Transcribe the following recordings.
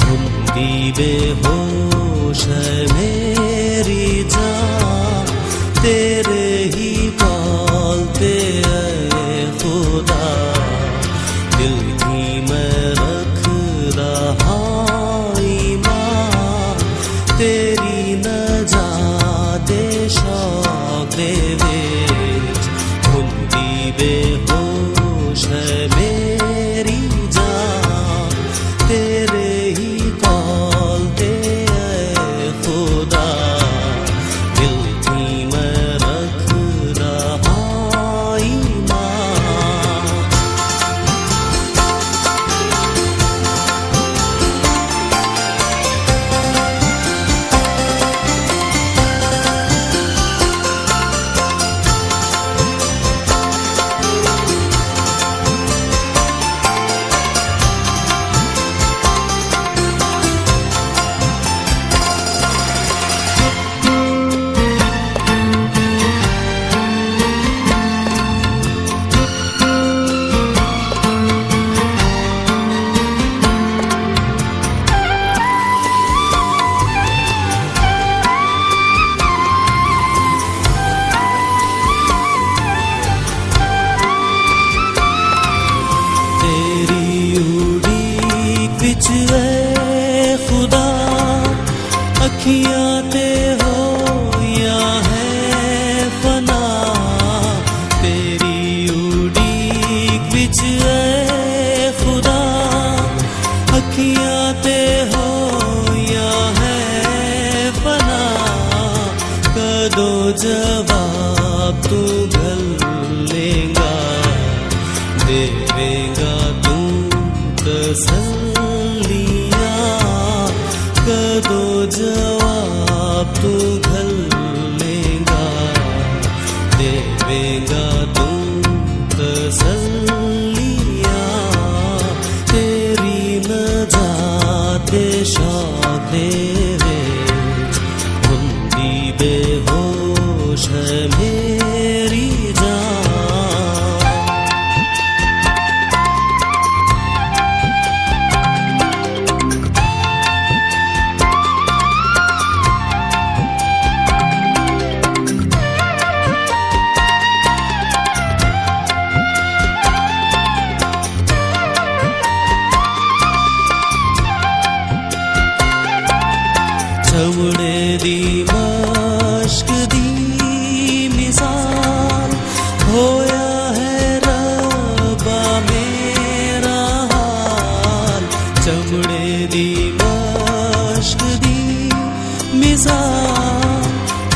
हुंदी बेहोश है मेरी जान, तेरे ही बोलते ऐ खुदा, दिल की मैं रख रहा ईमान, तेरी नजाते शौक़ वेच, हुंदी बेहोश है मेरी जान, तेरे ही बोलते ऐ खुदा, दिल की मैं रख रहा ईमान। ऐ खुदा अखियाँ ते हो या है फना, तेरी उड़ीक बिच ऐ खुदा अखियाँ ते हो या है फना, कदों जवाब तू घल लेगा, देवेगा तू तसल्ली, कदों जवाब तू घल लेगा, देवेगा तू तसल्लियाँ, तेरी नजाते शौक़ वेच, हुंदी बेहोश है मेरी जान। चमड़े दी मश्क दी मिसाल होया है रब्बा मेरा हाल, चमड़े दी मश्क दी मिसाल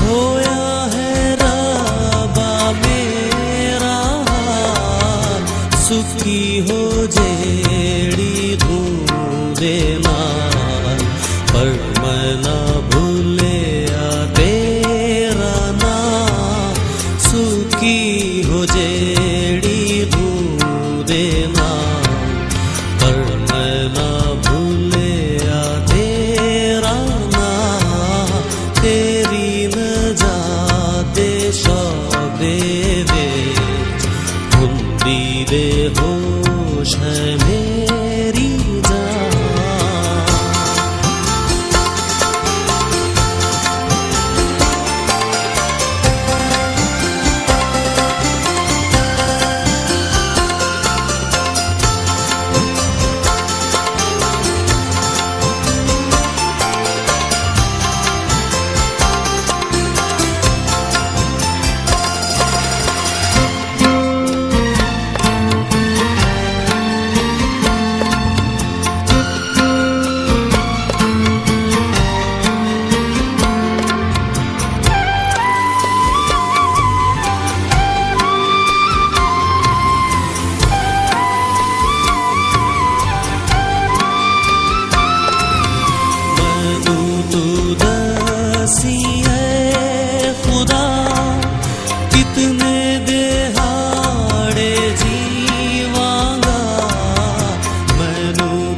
होया है रब्बा मेरा हाल, सुखी हो जेड़ी धूंदे नाल, पर मैं ना भूले तेरा नाम, सुखी हो जेड़ी धूंदे नाम, पर मैं ना भूले तेरा नाम, तेरी नजाते शौक़ वेच, हुंदी बेहोश है मेरी जान।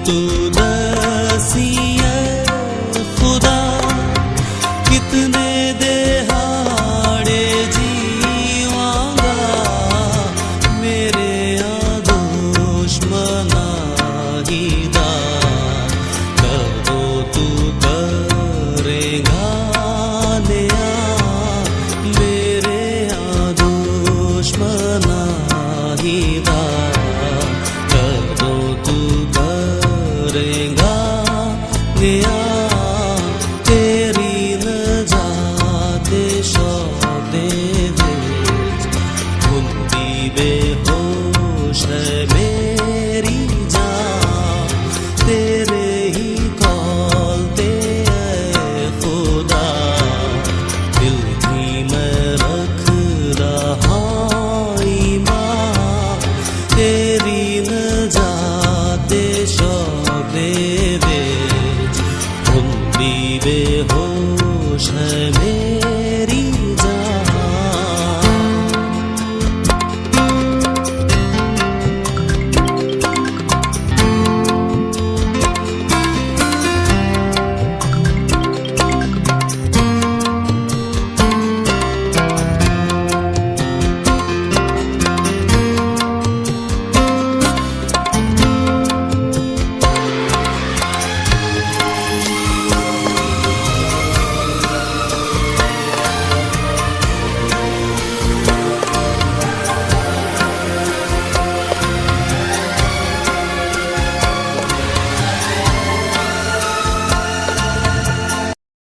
तू